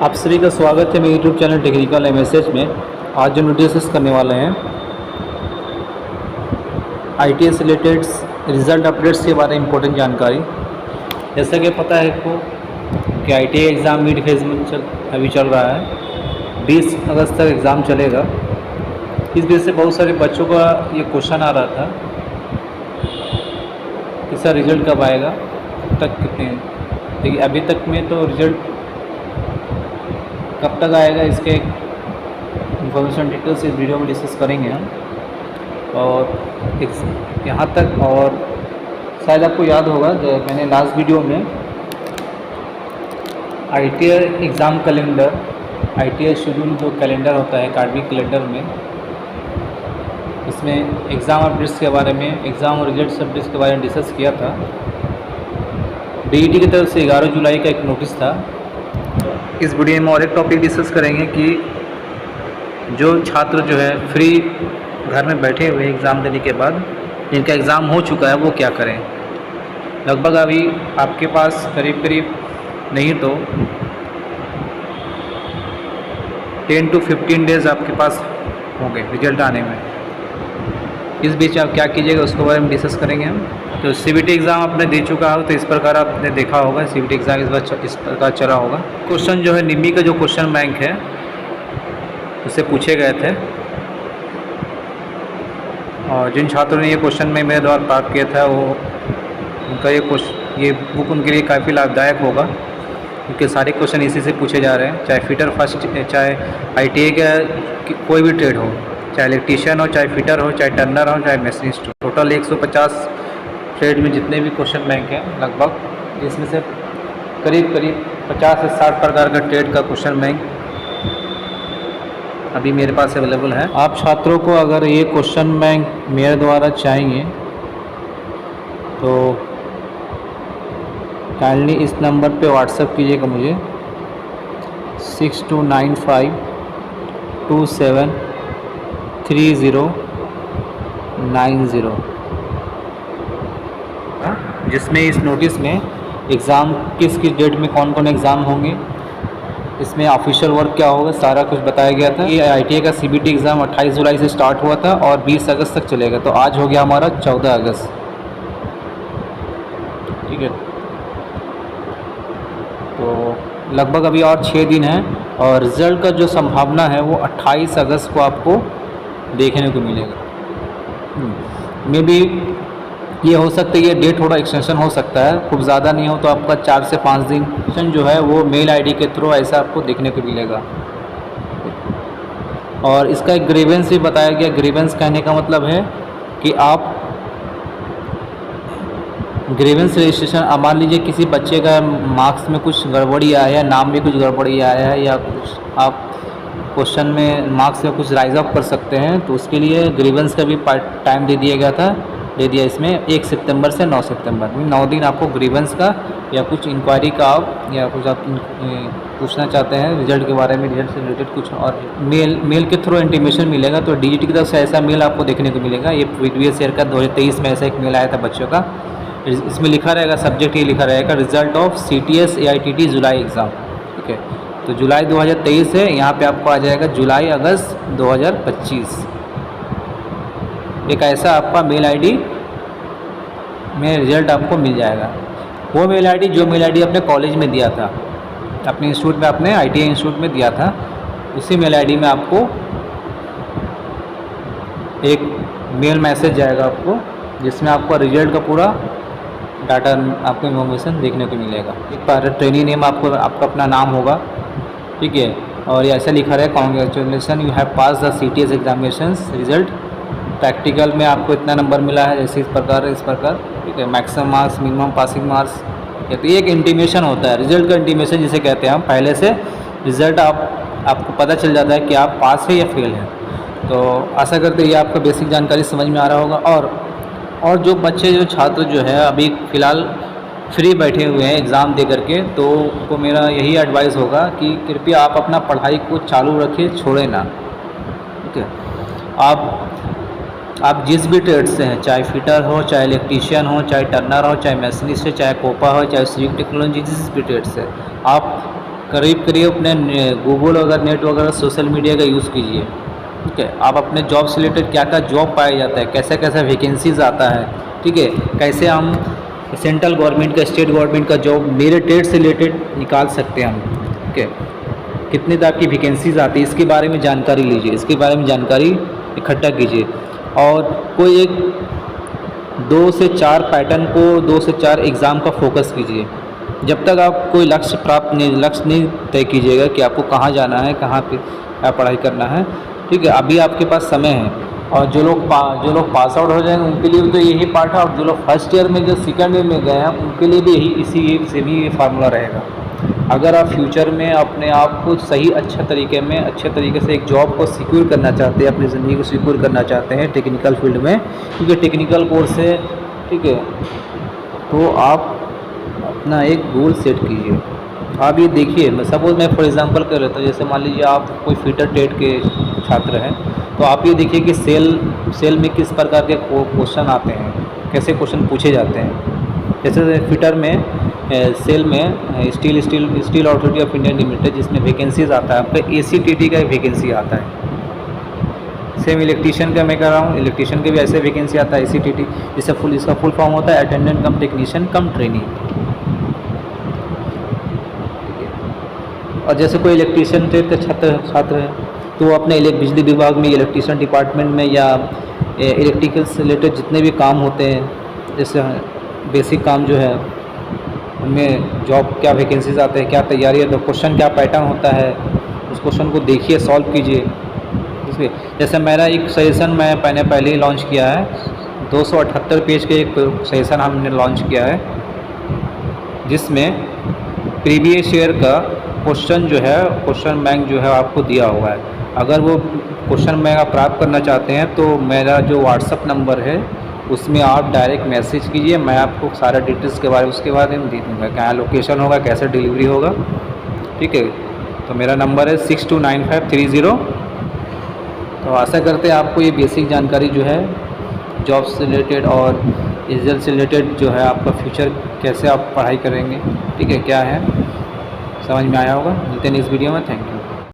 आप सभी का स्वागत है मेरे यूट्यूब चैनल टेक्निकल एमएसएच में। आज जो डिस्कस करने वाले हैं आईटीएस रिलेटेड रिज़ल्ट अपडेट्स के बारे में इंपॉर्टेंट जानकारी। जैसा कि पता है आपको कि आईटीआई एग्ज़ाम मिड फेज़ में अभी चल रहा है। 20 अगस्त तक एग्ज़ाम चलेगा। इस वजह से बहुत सारे बच्चों का ये क्वेश्चन आ रहा था कि सर रिज़ल्ट कब आएगा, कब तक कितने, लेकिन अभी तक में तो रिज़ल्ट कब तक आएगा इसके इंफॉर्मेशन डिटेल्स इस वीडियो में डिस्कस करेंगे हम। और यहाँ तक, और शायद आपको याद होगा जब मैंने लास्ट वीडियो में ITI exam calendar, ITI schedule जो कैलेंडर होता है अकाडमिक कैलेंडर में, इसमें एग्ज़ाम अपडेट्स के बारे में, एग्ज़ाम और रिजल्ट अपडेट्स के बारे में डिस्कस किया था। बीईटी की तरफ से 11 जुलाई का एक नोटिस था। इस वीडियो में और एक टॉपिक डिस्कस करेंगे कि जो छात्र जो है फ्री घर में बैठे हुए एग्ज़ाम देने के बाद, जिनका एग्ज़ाम हो चुका है, वो क्या करें। लगभग अभी आपके पास करीब करीब नहीं तो 10 to 15 डेज़ आपके पास होंगे रिजल्ट आने में। इस बीच आप क्या कीजिएगा उसके बारे में डिस्कस करेंगे हम। तो सीबीटी एग्ज़ाम आपने दे चुका हो तो इस प्रकार आपने देखा होगा सीबीटी एग्ज़ाम इस प्रकार चला होगा। क्वेश्चन जो है निम्मी का जो क्वेश्चन बैंक है उससे पूछे गए थे, और जिन छात्रों ने ये क्वेश्चन में मेरे द्वारा प्राप्त किया था वो उनका ये बुक उनके लिए काफ़ी लाभदायक होगा, क्योंकि सारे क्वेश्चन इसी से पूछे जा रहे हैं। चाहे फिटर फर्स्ट, चाहे आईटीआई का कोई भी ट्रेड हो, चाहे इलेक्ट्रीशियन हो, चाहे फिटर हो, चाहे टर्नर हो, चाहे मशीनिस्ट हो, टोटल 150 ट्रेड में जितने भी क्वेश्चन बैंक हैं लगभग, इसमें से करीब 50 से 60 प्रकार का ट्रेड का क्वेश्चन बैंक अभी मेरे पास अवेलेबल है। आप छात्रों को अगर ये क्वेश्चन बैंक मेरे द्वारा चाहिए तो काइंडली इस नंबर पे व्हाट्सएप कीजिएगा मुझे 6295273090, जिसमें इस नोटिस में एग्ज़ाम किस डेट में कौन कौन एग्ज़ाम होंगे, इसमें ऑफिशियल वर्क क्या होगा, सारा कुछ बताया गया था। ये आईटीआई का सीबीटी एग्ज़ाम 28 जुलाई से स्टार्ट हुआ था और 20 अगस्त तक चलेगा। तो आज हो गया हमारा 14 अगस्त, ठीक है। तो लगभग अभी और 6 दिन है, और रिज़ल्ट का जो संभावना है वो 28 अगस्त को आपको देखने को मिलेगा। मे बी ये हो सकता है ये डेट थोड़ा एक्सटेंशन हो सकता है, खूब ज़्यादा नहीं हो तो आपका 4 से 5 दिन जो है वो मेल आईडी के थ्रू ऐसा आपको देखने को मिलेगा। और इसका एक ग्रीवेंस भी बताया गया। ग्रीवेंस कहने का मतलब है कि आप ग्रीवेंस रजिस्ट्रेशन, मान लीजिए किसी बच्चे का मार्क्स में कुछ गड़बड़ी आया है, नाम में कुछ गड़बड़ी आया है, या कुछ आप क्वेश्चन में मार्क्स में कुछ राइज अप कर सकते हैं, तो उसके लिए ग्रीवेंस का भी टाइम दे दिया इसमें 1 सितंबर से 9 सितंबर, 9 दिन आपको ग्रीवेंस का या कुछ इंक्वायरी का आप या कुछ आप पूछना चाहते हैं रिजल्ट के बारे में, रिजल्ट से रिलेटेड कुछ, और मेल के थ्रू इंटीमेशन मिलेगा। तो डीजीटी की तरफ से ऐसा मेल आपको देखने को मिलेगा। ये प्रीवियस ईयर का 2023 में ऐसा एक मेल आया था बच्चों का। इसमें लिखा रहेगा, सब्जेक्ट ये लिखा रहेगा result of CTS AITT July exam, ठीक है। तो जुलाई 2023 है, यहाँ पे आपको आ जाएगा जुलाई अगस्त 2025। एक ऐसा आपका मेल आईडी में रिज़ल्ट आपको मिल जाएगा। वो मेल आईडी जो मेल आईडी अपने कॉलेज में दिया था, अपने इंस्टीट्यूट में, अपने आईटीआई इंस्टीट्यूट में दिया था, उसी मेल आईडी में आपको एक मेल मैसेज जाएगा आपको, जिसमें आपका रिज़ल्ट का पूरा डाटा, आपको इन्फॉर्मेशन देखने को मिलेगा। एक बार ट्रेनिंग नेम आपका अपना नाम होगा, ठीक है। और ये ऐसा लिखा रहेगा, congratulation you have pass the CTS examinations result, practical में आपको इतना नंबर मिला है, जैसे इस प्रकार, ठीक है। Maximum marks, minimum passing marks, तो ये एक इंटीमेशन होता है, रिजल्ट का इंटीमेशन जिसे कहते हैं हम। पहले से रिज़ल्ट आपको पता चल जाता है कि आप पास है या फेल हैं। तो आशा करते ये आपको बेसिक जानकारी समझ में आ रहा होगा। और जो बच्चे, जो छात्र जो है अभी फ़िलहाल फ्री बैठे हुए हैं एग्ज़ाम दे करके, तो उनको मेरा यही एडवाइस होगा कि कृपया आप अपना पढ़ाई को चालू रखिए, छोड़ें ना, ठीक है। आप जिस भी ट्रेड से हैं, चाहे फिटर हो, चाहे इलेक्ट्रीशियन हो, चाहे टर्नर हो, चाहे मशीनिस्ट हो, चाहे कोपा हो, चाहे सिविक टेक्नोलॉजी, जिस भी ट्रेड से, आप करीब करीब अपने गूगल वगैरह नेट वगैरह सोशल मीडिया का यूज़ कीजिए। ठीक है, आप अपने जॉब से रिलेटेड क्या क्या जॉब पाया जाता है, कैसे कैसे वैकेंसीज़ आता है, ठीक है, कैसे हम सेंट्रल गवर्नमेंट का स्टेट गवर्नमेंट का जॉब मेरे ट्रेड से रिलेटेड निकाल सकते हैं हम। ठीक है, कितनी तरह की वैकेंसीज़ आती है, इसके बारे में जानकारी लीजिए, इसके बारे में जानकारी इकट्ठा कीजिए और कोई एक 2 से 4 पैटर्न को 2 से 4 एग्ज़ाम का फोकस कीजिए। जब तक आप कोई लक्ष्य नहीं तय कीजिएगा कि आपको कहाँ जाना है, कहाँ पे पढ़ाई करना है। ठीक है, अभी आपके पास समय है और जो लोग पास आउट हो जाएंगे उनके लिए भी तो यही पार्ट है और जो लोग फर्स्ट ईयर में जो सेकंड ईयर में गए हैं उनके लिए भी इसी से भी ये फार्मूला रहेगा। अगर आप फ्यूचर में अपने आप को सही अच्छे तरीके से एक जॉब को सिक्योर करना चाहते हैं, अपनी ज़िंदगी को सिक्योर करना चाहते हैं टेक्निकल फील्ड में, क्योंकि टेक्निकल कोर्स है, ठीक है, तो आप अपना एक गोल सेट कीजिए। आप ये देखिए, मैं सपोज़ मैं फॉर एग्जांपल कर लेता हूँ, जैसे मान लीजिए आप कोई फिटर ट्रेड के छात्र हैं, तो आप ये देखिए कि सेल में किस प्रकार के क्वेश्चन आते हैं, कैसे क्वेश्चन पूछे जाते हैं। जैसे फिटर में सेल में steel authority of India limited जिसमें वैकेंसीज आता है, आपका ACTT का वैकेंसी आता है। सेम इलेक्ट्रीशियन का मैं कर रहा हूँ, इलेक्ट्रीशियन के भी ऐसे वैकेंसी आता है ACTT, इसका फुल फॉर्म होता है अटेंडेंट कम टेक्नीशियन कम ट्रेनी। और जैसे कोई इलेक्ट्रीशियन ट्रेड का छात्र है तो वो अपने बिजली विभाग में, इलेक्ट्रीशियन डिपार्टमेंट में या इलेक्ट्रिकल से रिलेटेड जितने भी काम होते हैं, जैसे बेसिक काम जो है उनमें जॉब क्या वैकेंसीज आते हैं, क्या तैयारी है, तो क्वेश्चन क्या पैटर्न होता है, उस क्वेश्चन को देखिए, सॉल्व कीजिए। जैसे मेरा एक सजेशन मैंने पहले ही लॉन्च किया है, 278 पेज के एक सजेशन हमने लॉन्च किया है जिसमें प्रीवियस ईयर का क्वेश्चन बैंक जो है आपको दिया हुआ है। अगर वो क्वेश्चन बैंक आप प्राप्त करना चाहते हैं तो मेरा जो व्हाट्सअप नंबर है उसमें आप डायरेक्ट मैसेज कीजिए, मैं आपको सारा डिटेल्स के बारे में उसके बारे में दे दूँगा, क्या लोकेशन होगा, कैसे डिलीवरी होगा। ठीक है, तो मेरा नंबर है 629530। तो आशा करते हैं आपको ये बेसिक जानकारी जो है जॉब से रिलेटेड और रिजल्ट से रिलेटेड जो है आपका फ्यूचर कैसे आप पढ़ाई करेंगे, ठीक है, क्या है, समझ में आया होगा। मिलते हैं इस वीडियो में। Thank you.